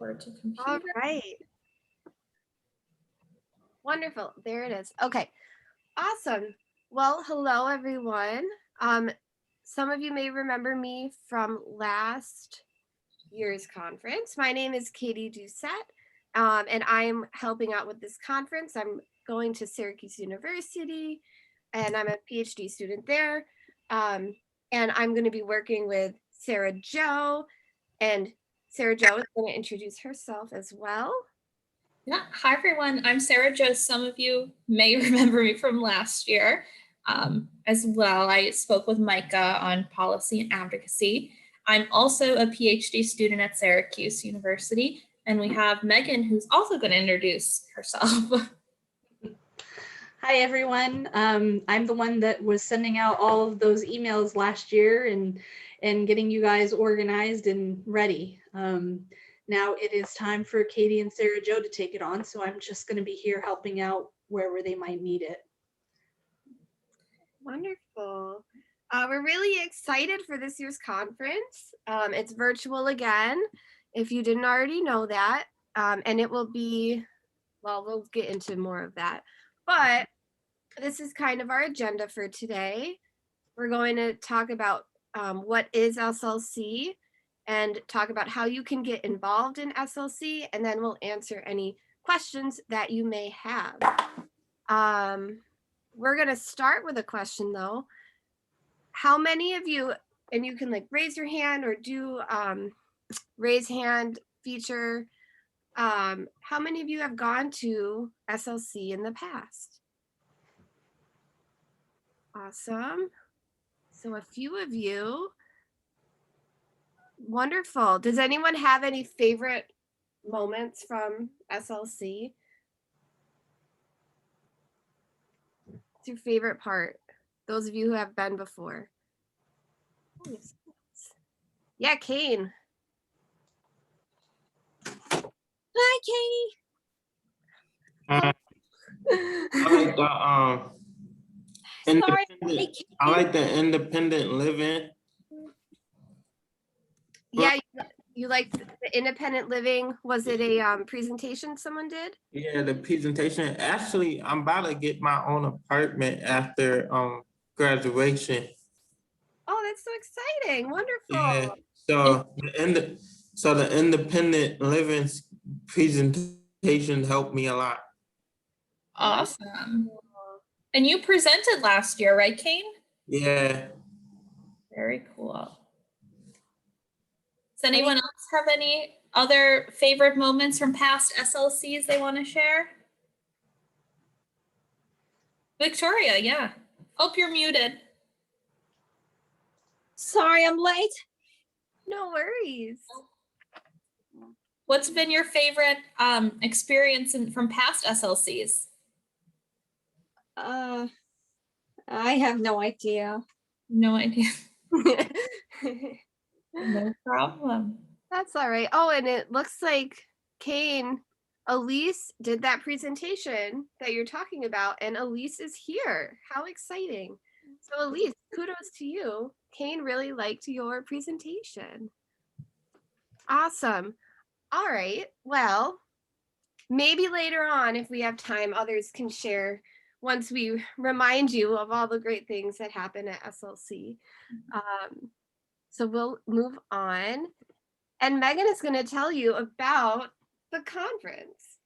Or to computer. All right. Wonderful. There it is. Okay. Awesome. Well, hello, everyone. Some of you may remember me from last year's conference. My name is Katie Doucette, and I'm helping out with this conference. I'm going to Syracuse University, and I'm a PhD student there. And I'm going to be working with Sarah Jo, and Sarah Jo is going to introduce herself as well. Yeah. Hi, everyone. I'm Sarah Jo. Some of you may remember me from last year as well. I spoke with Micah on policy and advocacy. I'm also a PhD student at Syracuse University, and we have Megan, who's also going to introduce herself. Hi, everyone. I'm the one that was sending out all of those emails last year and getting you guys organized and ready. Now it is time for Katie and Sarah Jo to take it on, so I'm just going to be here helping out wherever they might need it. Wonderful. We're really excited for this year's conference. It's virtual again, if you didn't already know that, and it will be, well, we'll get into more of that, but this is kind of our agenda for today. We're going to talk about what is SLC and talk about how you can get involved in SLC, and then we'll answer any questions that you may have. We're going to start with a question though. How many of you, and you can like raise your hand or do raise hand feature, how many of you have gone to SLC in the past? Awesome. So a few of you. Wonderful. Does anyone have any favorite moments from SLC? What's your favorite part? Those of you who have been before. Yeah, Kane. Hi, Katie. I like the independent living. Yeah, you like the independent living. Was it a presentation someone did? Yeah, the presentation. Actually, I'm about to get my own apartment after graduation. Oh, that's so exciting. Wonderful. Yeah. So the independent living presentation helped me a lot. Awesome. And you presented last year, right, Kane? Yeah. Very cool. Does anyone else have any other favorite moments from past SLCs they want to share? Victoria, yeah. Hope you're muted. Sorry, I'm late. No worries. What's been your favorite experience from past SLCs? I have no idea. No idea. No problem. That's all right. Oh, and it looks like Kane, Elise did that presentation that you're talking about, and Elise is here. How exciting. So Elise, kudos to you. Kane really liked your presentation. Awesome. All right. Well, maybe later on, if we have time, others can share once we remind you of all the great things that happen at SLC. So we'll move on. And Megan is going to tell you about the conference.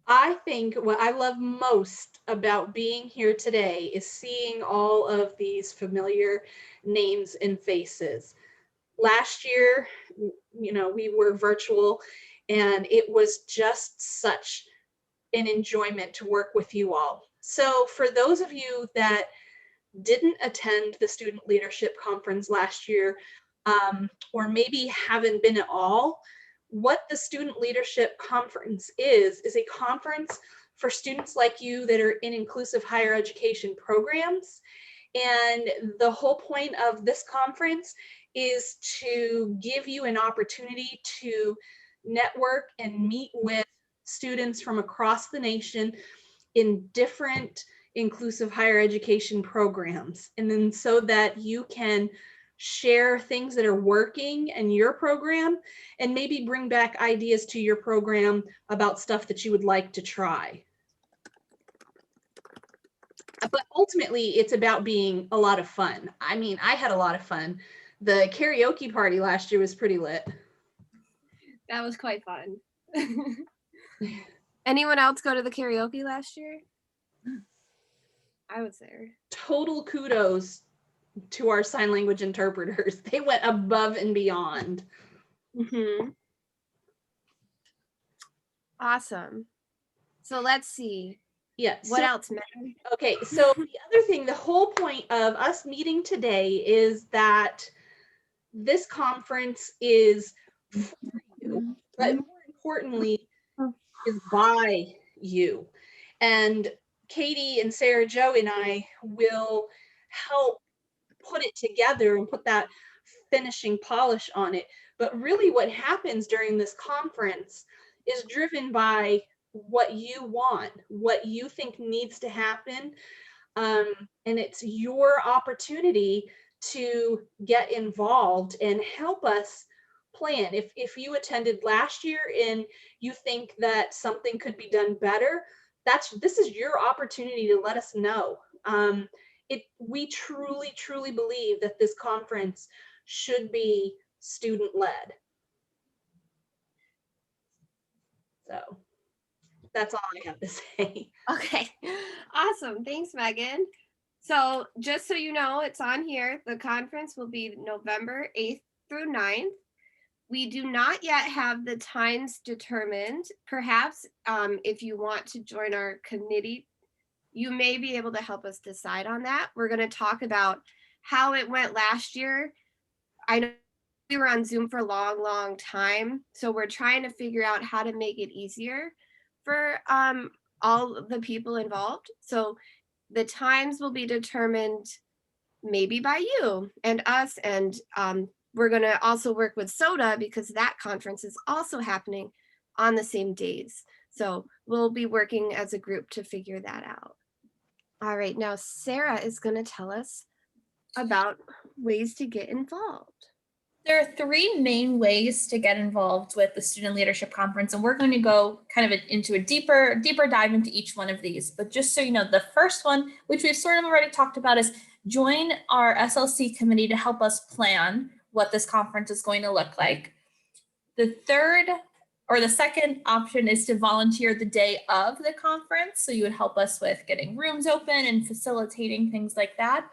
I think what I love most about being here today is seeing all of these familiar names and faces. Last year, you know, we were virtual, and it was just such an enjoyment to work with you all. So for those of you that didn't attend the Student Leadership Conference last year, or maybe haven't been at all, what the Student Leadership Conference is a conference for students like you that are in inclusive higher education programs. And the whole point of this conference is to give you an opportunity to network and meet with students from across the nation in different inclusive higher education programs. And then so that you can share things that are working in your program, and maybe bring back ideas to your program about stuff that you would like to try. But ultimately, it's about being a lot of fun. I mean, I had a lot of fun. The karaoke party last year was pretty lit. That was quite fun. Anyone else go to the karaoke last year? I was there. Total kudos to our sign language interpreters. They went above and beyond. Mm-hmm. Awesome. So let's see. Yeah. What else, Megan? Okay, so the other thing, the whole point of us meeting today is that this conference is for you, but more importantly, is by you. And Katie and Sarah Jo and I will help put it together and put that finishing polish on it. But really what happens during this conference is driven by what you want, what you think needs to happen. And it's your opportunity to get involved and help us plan. If you attended last year and you think that something could be done better, this is your opportunity to let us know. We truly believe that this conference should be student led. So that's all I have to say. Okay, awesome. Thanks, Megan. So just so you know, it's on here. The conference will be November 8th through 9th. We do not yet have the times determined. Perhaps if you want to join our committee, you may be able to help us decide on that. We're going to talk about how it went last year. I know we were on Zoom for a long time, so we're trying to figure out how to make it easier for all the people involved. So the times will be determined maybe by you and us, and we're going to also work with SOTA because that conference is also happening on the same days. So we'll be working as a group to figure that out. All right, now Sarah is going to tell us about ways to get involved. There are three main ways to get involved with the Student Leadership Conference, and we're going to go kind of into a deeper dive into each one of these. But just so you know, the first one, which we've sort of already talked about, is join our SLC committee to help us plan what this conference is going to look like. The second option is to volunteer the day of the conference. So you would help us with getting rooms open and facilitating things like that.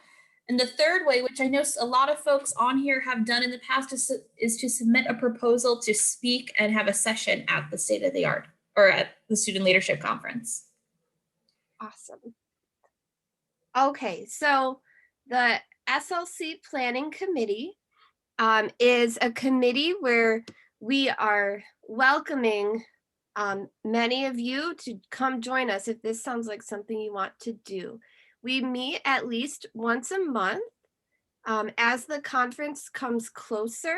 And the third way, which I know a lot of folks on here have done in the past, is to submit a proposal to speak and have a session at the State of the Art or at the Student Leadership Conference. Awesome. Okay, so the SLC Planning Committee is a committee where we are welcoming many of you to come join us if this sounds like something you want to do. We meet at least once a month as the conference comes closer.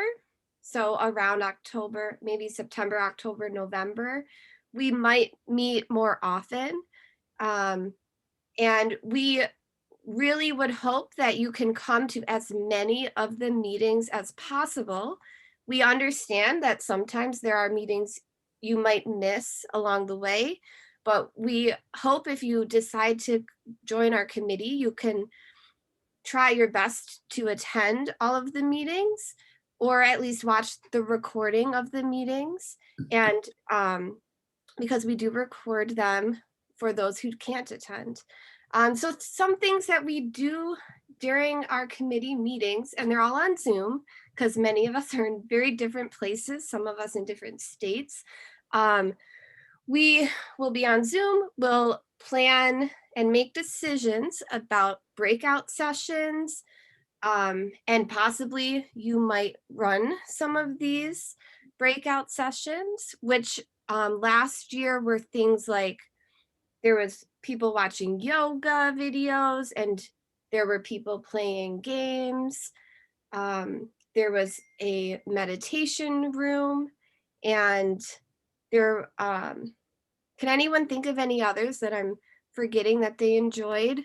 So around October, maybe September, October, November, we might meet more often. And we really would hope that you can come to as many of the meetings as possible. We understand that sometimes there are meetings you might miss along the way, but we hope if you decide to join our committee, you can try your best to attend all of the meetings or at least watch the recording of the meetings. And because we do record them for those who can't attend. So some things that we do during our committee meetings, and they're all on Zoom because many of us are in very different places, some of us in different states. We will be on Zoom, we'll plan and make decisions about breakout sessions, and possibly you might run some of these breakout sessions, which last year were things like there was people watching yoga videos and there were people playing games. There was a meditation room and there, can anyone think of any others that I'm forgetting that they enjoyed?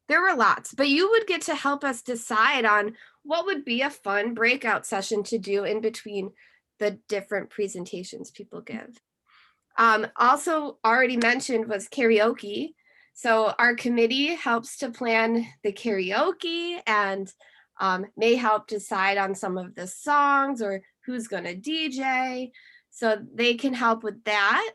there were lots, but you would get to help us decide on what would be a fun breakout session to do in between the different presentations people give. Also already mentioned was karaoke. So our committee helps to plan the karaoke and may help decide on some of the songs or who's gonna DJ. So they can help with that.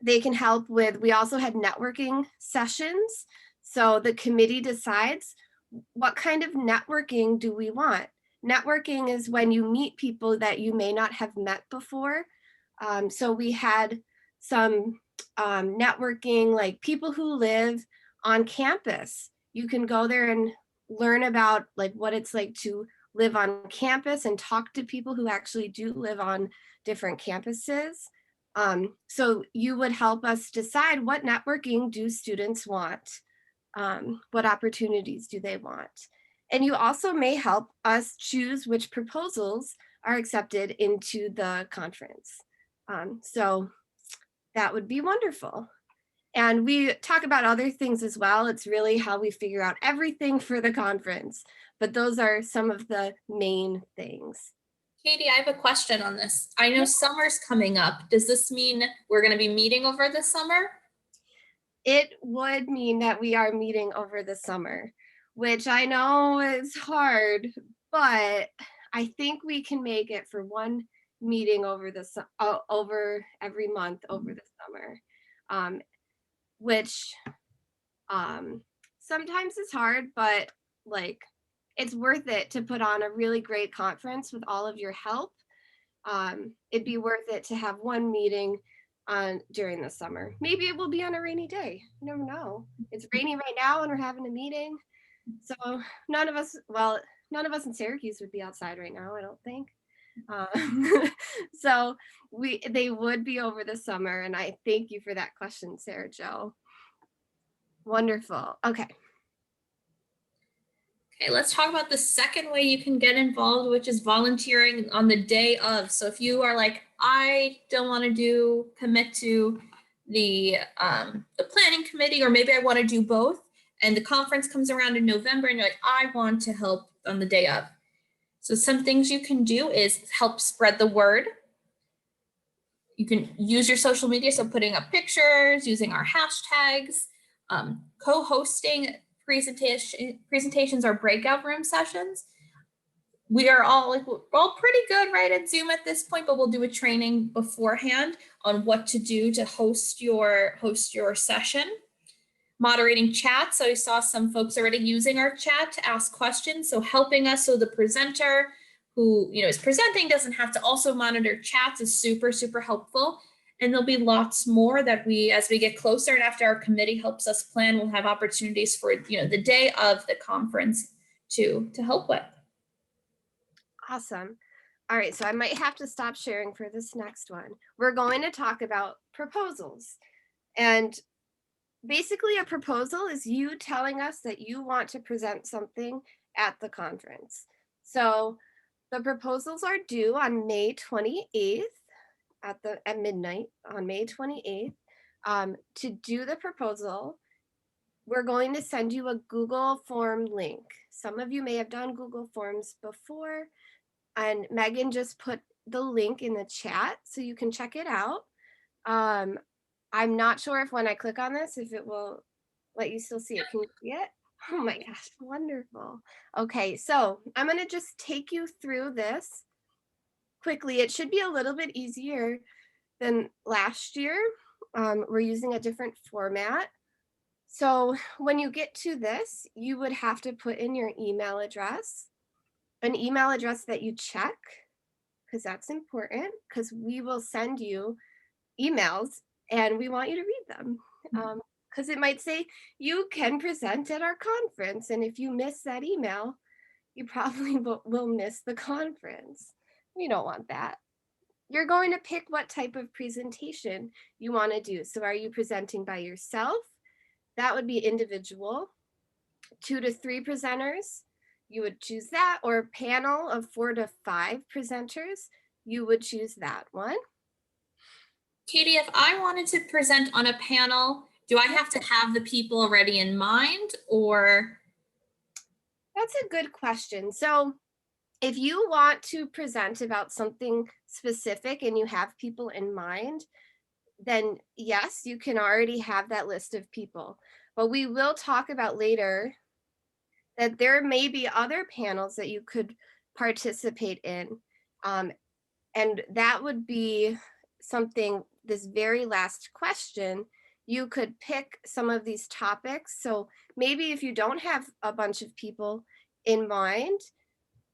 They can help with, we also had networking sessions. So the committee decides what kind of networking do we want. Networking is when you meet people that you may not have met before. So we had some networking, like people who live on campus. You can go there and learn about like what it's like to live on campus and talk to people who actually do live on different campuses. So you would help us decide what networking do students want? What opportunities do they want? And you also may help us choose which proposals are accepted into the conference. So that would be wonderful. And we talk about other things as well. It's really how we figure out everything for the conference, but those are some of the main things. Katie, I have a question on this. I know summer's coming up. Does this mean we're going to be meeting over the summer? It would mean that we are meeting over the summer, which I know is hard, but I think we can make it for one meeting over over every month over the summer, which sometimes is hard, but like it's worth it to put on a really great conference with all of your help. It'd be worth it to have one meeting during the summer. Maybe it will be on a rainy day. You never know. It's rainy right now and we're having a meeting. So none of us in Syracuse would be outside right now, I don't think. So they would be over the summer, and I thank you for that question, Sarah Jo. Wonderful. Okay. Okay, let's talk about the second way you can get involved, which is volunteering on the day of. So if you are like, I don't want to commit to the planning committee, or maybe I want to do both, and the conference comes around in November and you're like, I want to help on the day of. So some things you can do is help spread the word. You can use your social media, so putting up pictures, using our hashtags, co-hosting presentations or breakout room sessions. We're all pretty good right at Zoom at this point, but we'll do a training beforehand on what to do to host your session. Moderating chat. So we saw some folks already using our chat to ask questions. So helping us, so the presenter who is presenting doesn't have to also monitor chats is super, super helpful. And there'll be lots more that as we get closer and after our committee helps us plan, we'll have opportunities for, the day of the conference to help with. Awesome. All right, so I might have to stop sharing for this next one. We're going to talk about proposals. And basically a proposal is you telling us that you want to present something at the conference. So the proposals are due on May 28th at midnight on May 28th. To do the proposal, we're going to send you a Google form link. Some of you may have done Google Forms before, and Megan just put the link in the chat so you can check it out. I'm not sure if when I click on this, if it will let you still see it. Can you see it? Oh my gosh, wonderful. Okay, so I'm gonna just take you through this quickly. It should be a little bit easier than last year. We're using a different format. So when you get to this, you would have to put in your email address, an email address that you check, because that's important, because we will send you emails and we want you to read them. Because it might say you can present at our conference. And if you miss that email, you probably will miss the conference. We don't want that. You're going to pick what type of presentation you want to do. So are you presenting by yourself? That would be individual. 2 to 3 presenters, you would choose that, or a panel of 4 to 5 presenters, you would choose that one. Katie, if I wanted to present on a panel do I have to have the people already in mind, or? That's a good question. So if you want to present about something specific and you have people in mind, then yes, you can already have that list of people. But we will talk about later that there may be other panels that you could participate in. And that would be something, this very last question, you could pick some of these topics. So maybe if you don't have a bunch of people in mind,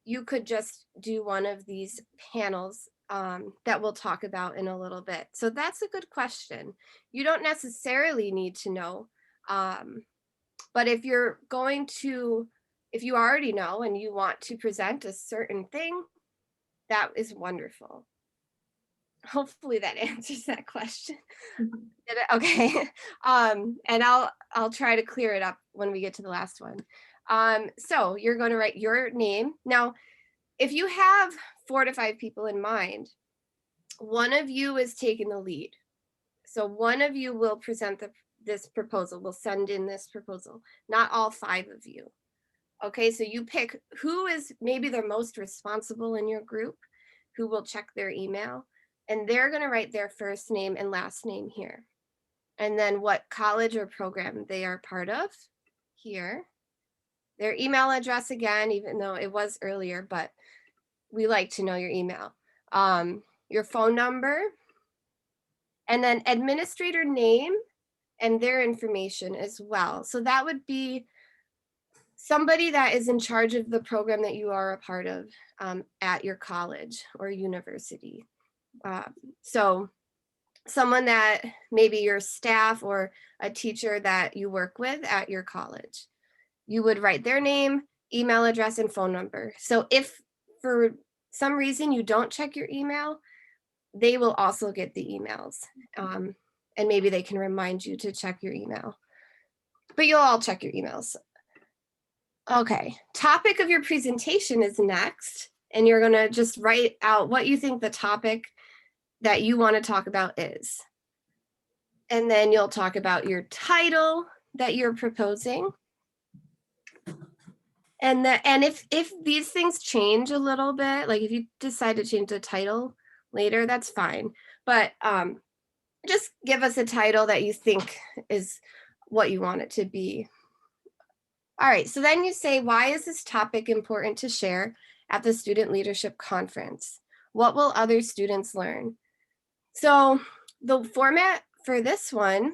you could just do one of these panels that we'll talk about in a little bit. So that's a good question. You don't necessarily need to know, but if you're going to, if you already know and you want to present a certain thing, that is wonderful. Hopefully that answers that question. Did it? Okay. And I'll try to clear it up when we get to the last one. So you're going to write your name. Now, if you have 4 to 5 people in mind, one of you is taking the lead. So one of you will present this proposal, will send in this proposal, not all 5 of you. Okay, so you pick who is maybe the most responsible in your group, who will check their email, and they're going to write their first name and last name here. And then what college or program they are part of here. Their email address again, even though it was earlier, but we like to know your email. Your phone number, and then administrator name and their information as well. So that would be somebody that is in charge of the program that you are a part of at your college or university. So someone that maybe your staff or a teacher that you work with at your college. You would write their name, email address, and phone number. So if for some reason you don't check your email, they will also get the emails. And maybe they can remind you to check your email. But you'll all check your emails. Okay, topic of your presentation is next. And you're gonna just write out what you think the topic that you want to talk about is. And then you'll talk about your title that you're proposing. And if these things change a little bit, like if you decide to change the title later, that's fine. But just give us a title that you think is what you want it to be. All right, so then you say, why is this topic important to share at the Student Leadership Conference? What will other students learn? So the format for this one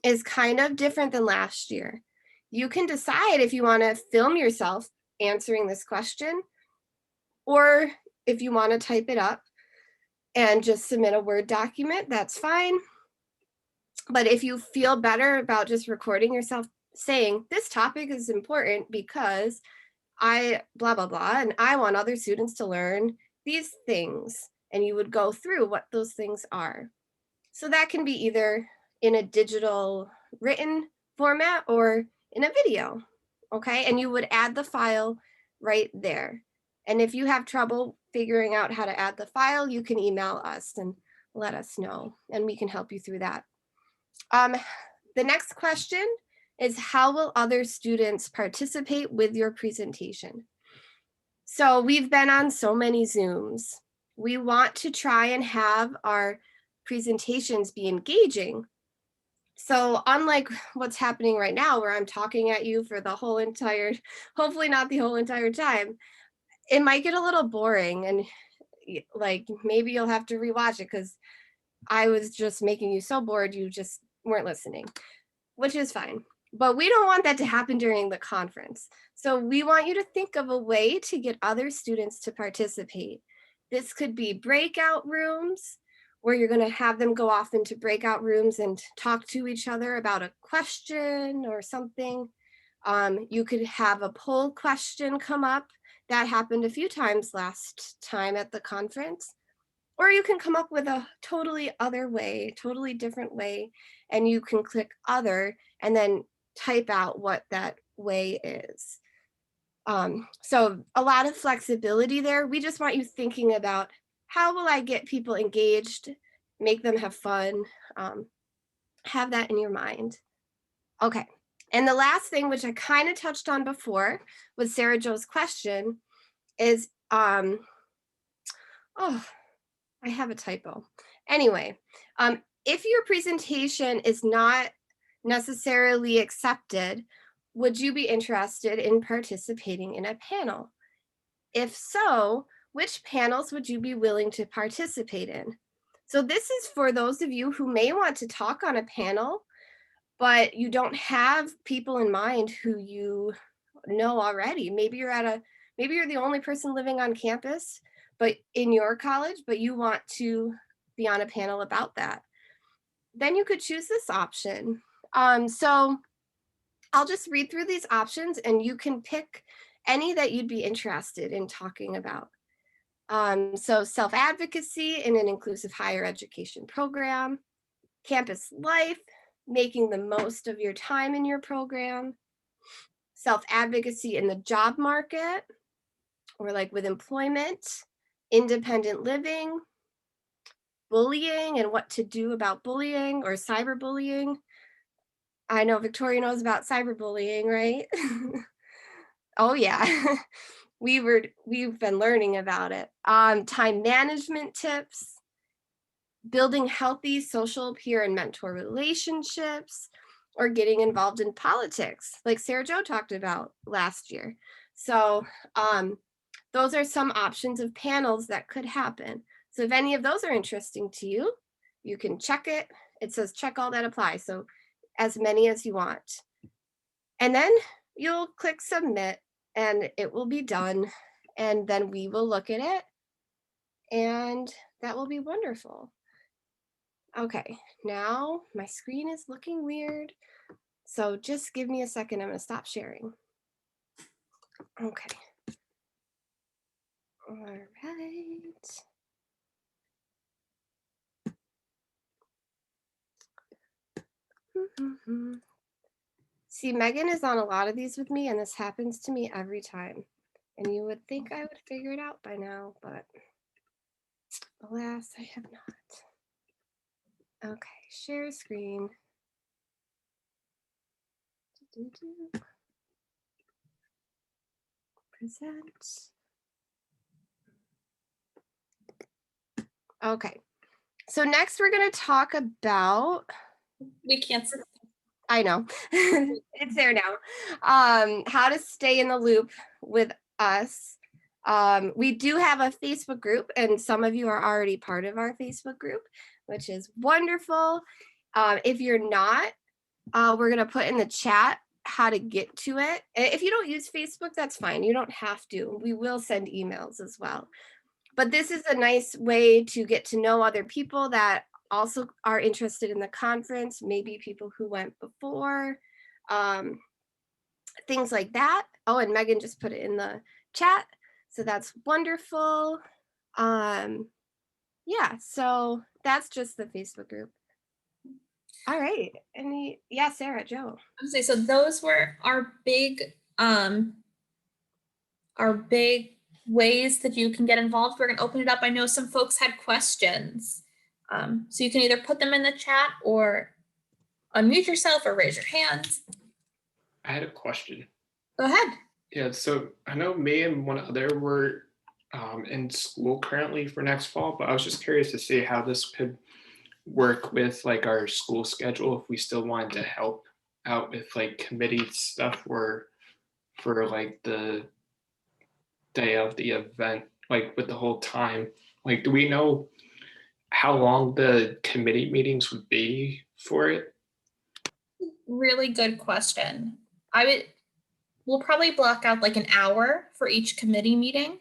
is kind of different than last year. You can decide if you want to film yourself answering this question, or if you want to type it up and just submit a Word document, that's fine. But if you feel better about just recording yourself saying, this topic is important because I blah, blah, blah, and I want other students to learn these things, and you would go through what those things are. So that can be either in a digital written format or in a video, okay? And you would add the file right there. And if you have trouble figuring out how to add the file, you can email us and let us know, and we can help you through that. The next question is, how will other students participate with your presentation? So we've been on so many Zooms. We want to try and have our presentations be engaging. So unlike what's happening right now, where I'm talking at you for the whole entire, hopefully not the whole entire time, it might get a little boring, and like maybe you'll have to rewatch it because I was just making you so bored you just weren't listening, which is fine. But we don't want that to happen during the conference. So we want you to think of a way to get other students to participate. This could be breakout rooms, where you're going to have them go off into breakout rooms and talk to each other about a question or something. You could have a poll question come up. That happened a few times last time at the conference. Or you can come up with a totally other way, totally different way, and you can click other and then type out what that way is. So a lot of flexibility there. We just want you thinking about, how will I get people engaged, make them have fun, have that in your mind. Okay. And the last thing, which I kind of touched on before with Sarah Jo's question, is oh, I have a typo. Anyway, if your presentation is not necessarily accepted, would you be interested in participating in a panel? If so, which panels would you be willing to participate in? So this is for those of you who may want to talk on a panel, but you don't have people in mind who you know already. Maybe you're the only person living on campus, but in your college, but you want to be on a panel about that. Then you could choose this option. So I'll just read through these options and you can pick any that you'd be interested in talking about. So self-advocacy in an inclusive higher education program, campus life, making the most of your time in your program, self-advocacy in the job market, or like with employment, independent living, bullying and what to do about bullying or cyberbullying. I know Victoria knows about cyberbullying, right? Oh yeah, we've been learning about it. Time management tips, building healthy social peer and mentor relationships, or getting involved in politics, like Sarah Jo talked about last year. So those are some options of panels that could happen. So if any of those are interesting to you, you can check it. It says check all that apply. So as many as you want. And then you'll click submit and it will be done. And then we will look at it and that will be wonderful. Okay, now my screen is looking weird. So just give me a second, I'm gonna stop sharing. Okay. All right. See, Megan is on a lot of these with me, and this happens to me every time. And you would think I would figure it out by now, but alas, I have not. Okay, share screen. Present. Okay, so next we're going to talk about, We can't. I know, it's there now, how to stay in the loop with us. We do have a Facebook group, and some of you are already part of our Facebook group, which is wonderful. If you're not, we're going to put in the chat how to get to it. If you don't use Facebook, that's fine. You don't have to. We will send emails as well. But this is a nice way to get to know other people that also are interested in the conference, maybe people who went before, things like that. Oh, and Megan just put it in the chat. So that's wonderful. Yeah, so that's just the Facebook group. All right. Yeah, Sarah, Jo. I was say, so those were our big ways that you can get involved. We're gonna open it up. I know some folks had questions. So you can either put them in the chat or unmute yourself or raise your hand. I had a question. Go ahead. Yeah, so I know me and one other were in school currently for next fall, but I was just curious to see how this could work with like our school schedule if we still wanted to help out with like committee stuff or for like the day of the event, like with the whole time. Like, do we know how long the committee meetings would be for it? Really good question. We'll probably block out like an hour for each committee meeting.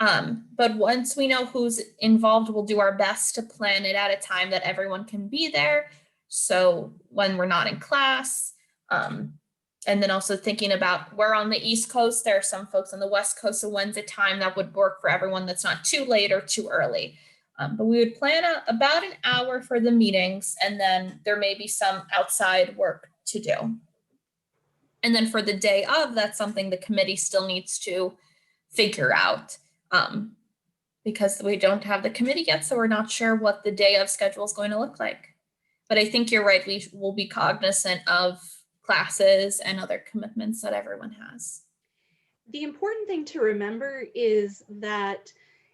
But once we know who's involved, we'll do our best to plan it at a time that everyone can be there. So when we're not in class, and then also thinking about we're on the East Coast, there are some folks on the West Coast, so when's a time that would work for everyone that's not too late or too early. But we would plan about an hour for the meetings, and then there may be some outside work to do. And then for the day of, that's something the committee still needs to figure out, because we don't have the committee yet, so we're not sure what the day of schedule is going to look like. But I think you're right, we will be cognizant of classes and other commitments that everyone has. The important thing to remember is that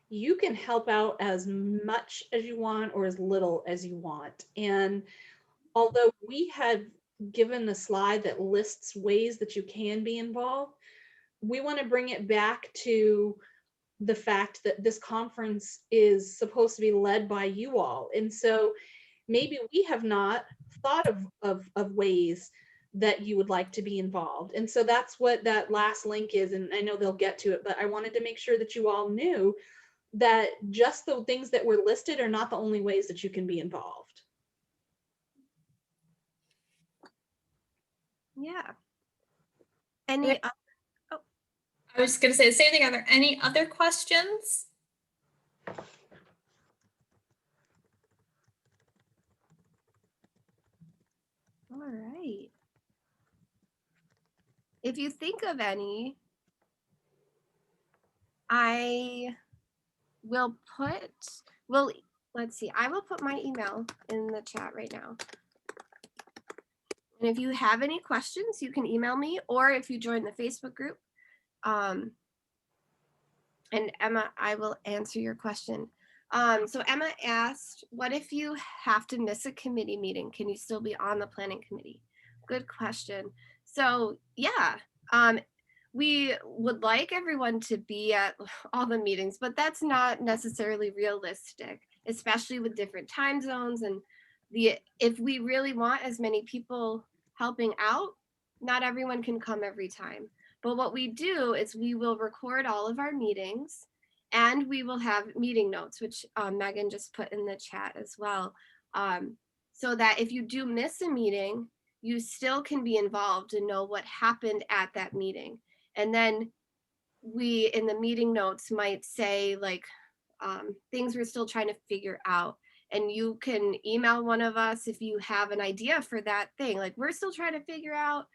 you can help out as much as you want or as little as you want. And although we had given a slide that lists ways that you can be involved, we want to bring it back to the fact that this conference is supposed to be led by you all. And so maybe we have not thought of ways that you would like to be involved. And so that's what that last link is. And I know they'll get to it, but I wanted to make sure that you all knew that just the things that were listed are not the only ways that you can be involved. Yeah. Any I was going to say the same thing. Are there any other questions? All right. If you think of any, I will put, well, let's see, I will put my email in the chat right now. And if you have any questions, you can email me, or if you join the Facebook group, and Emma, I will answer your question. So Emma asked, what if you have to miss a committee meeting? Can you still be on the planning committee? Good question. So yeah, we would like everyone to be at all the meetings, but that's not necessarily realistic, especially with different time zones. And if we really want as many people helping out, not everyone can come every time. But what we do is we will record all of our meetings, and we will have meeting notes, which Megan just put in the chat as well. So that if you do miss a meeting, you still can be involved and know what happened at that meeting. And then we, in the meeting notes, might say like things we're still trying to figure out. And you can email one of us if you have an idea for that thing. Like, we're still trying to figure out,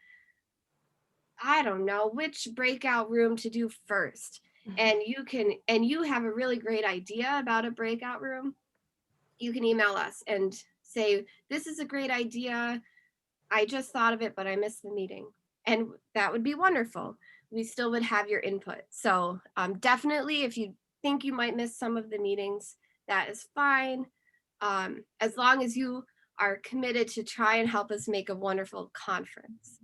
I don't know, which breakout room to do first. And you have a really great idea about a breakout room, you can email us and say, this is a great idea. I just thought of it, but I missed the meeting. And that would be wonderful. We still would have your input. So definitely, if you think you might miss some of the meetings, that is fine. As long as you are committed to try and help us make a wonderful conference.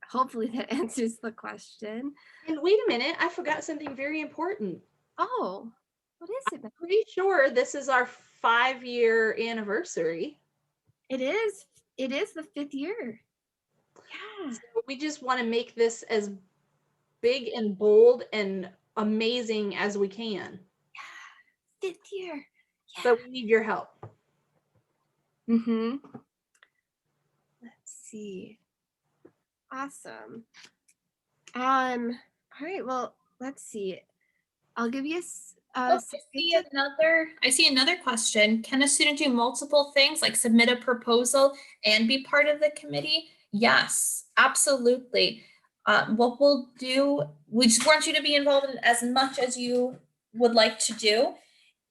Hopefully that answers the question. And wait a minute, I forgot something very important. Oh, what is it? I'm pretty sure this is our 5-year anniversary. It is the 5th year. Yeah. So we just want to make this as big and bold and amazing as we can. Yeah. 5th year. Yeah. But we need your help. Mm-hmm. Let's see. Awesome. All right, well, let's see. I'll give you I see another question. Can a student do multiple things, like submit a proposal and be part of the committee? Yes, absolutely. What we'll do, we just want you to be involved in as much as you would like to do.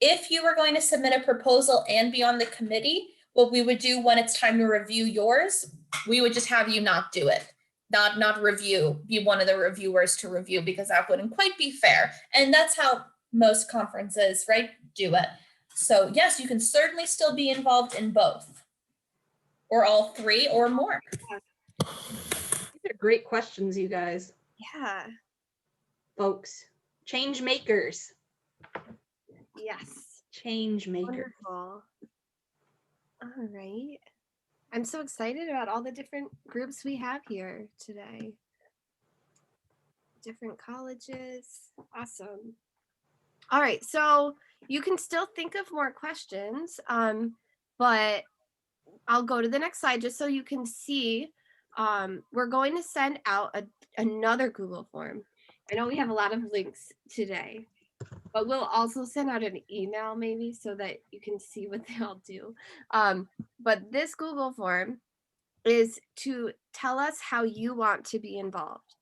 If you were going to submit a proposal and be on the committee, what we would do when it's time to review yours, we would just have you not do it. Not review, be one of the reviewers to review, because that wouldn't quite be fair. And that's how most conferences, right, do it. So yes, you can certainly still be involved in both, or all three or more. These are great questions, you guys. Yeah. Folks, change makers. Yes. Change makers. Wonderful. All right. I'm so excited about all the different groups we have here today. Different colleges. Awesome. All right, so you can still think of more questions, but I'll go to the next slide just so you can see. We're going to send out another Google form. I know we have a lot of links today, but we'll also send out an email maybe so that you can see what they all do. But this Google form is to tell us how you want to be involved.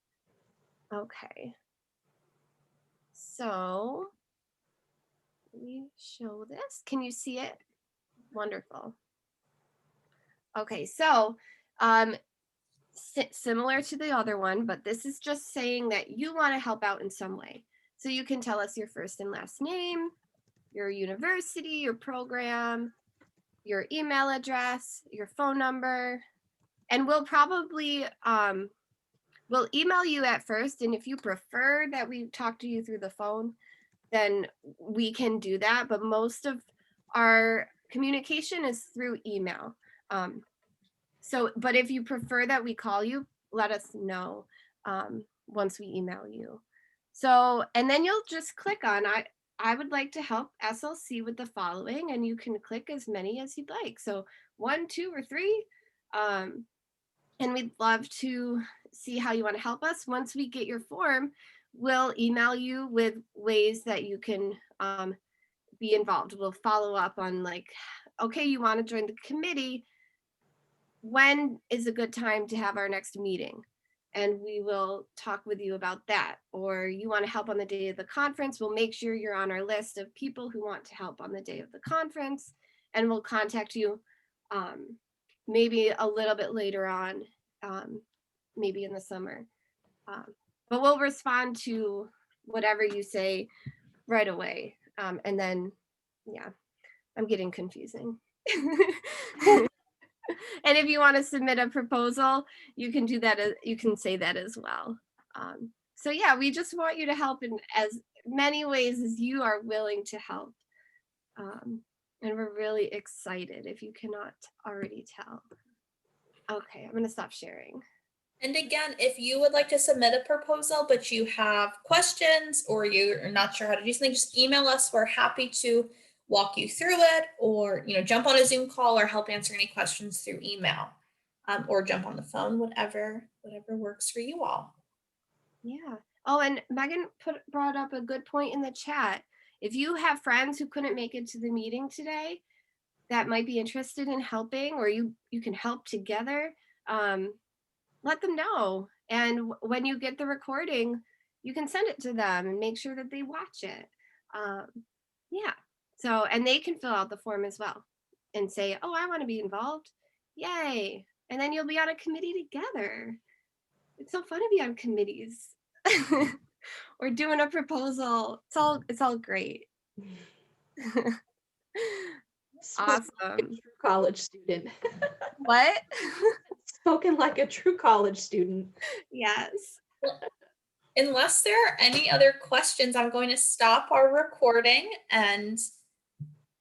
Okay. So let me show this. Can you see it? Wonderful. Okay, so similar to the other one, but this is just saying that you want to help out in some way. So you can tell us your first and last name, your university, your program, your email address, your phone number, and we'll probably we'll email you at first, and if you prefer that we talk to you through the phone, then we can do that, but most of our communication is through email. But if you prefer that we call you, let us know once we email you. So, and then you'll just click on, I would like to help SLC with the following, and you can click as many as you'd like. So 1, 2, or 3. And we'd love to see how you want to help us. Once we get your form, we'll email you with ways that you can be involved. We'll follow up on like, okay, you want to join the committee. When is a good time to have our next meeting? And we will talk with you about that. Or you want to help on the day of the conference, we'll make sure you're on our list of people who want to help on the day of the conference, and we'll contact you maybe a little bit later on, maybe in the summer. But we'll respond to whatever you say right away. And then, yeah, I'm getting confusing. And if you want to submit a proposal, you can do that. You can say that as well. So yeah, we just want you to help in as many ways as you are willing to help. And we're really excited if you cannot already tell. Okay, I'm going to stop sharing. And again, if you would like to submit a proposal, but you have questions or you're not sure how to do something, just email us. We're happy to walk you through it, or jump on a Zoom call or help answer any questions through email, or jump on the phone, whatever works for you all. Yeah. Oh, and Megan brought up a good point in the chat. If you have friends who couldn't make it to the meeting today that might be interested in helping, or you can help together, let them know. And when you get the recording, you can send it to them and make sure that they watch it. Yeah. So, and they can fill out the form as well and say, oh, I want to be involved. Yay. And then you'll be on a committee together. It's so fun to be on committees. Or doing a proposal. It's all great. Awesome. Like a true college student. What? Spoken like a true college student. Yes. Unless there are any other questions, I'm going to stop our recording, and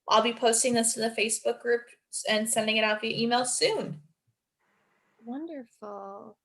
I'll be posting this to the Facebook group and sending it out via email soon. Wonderful.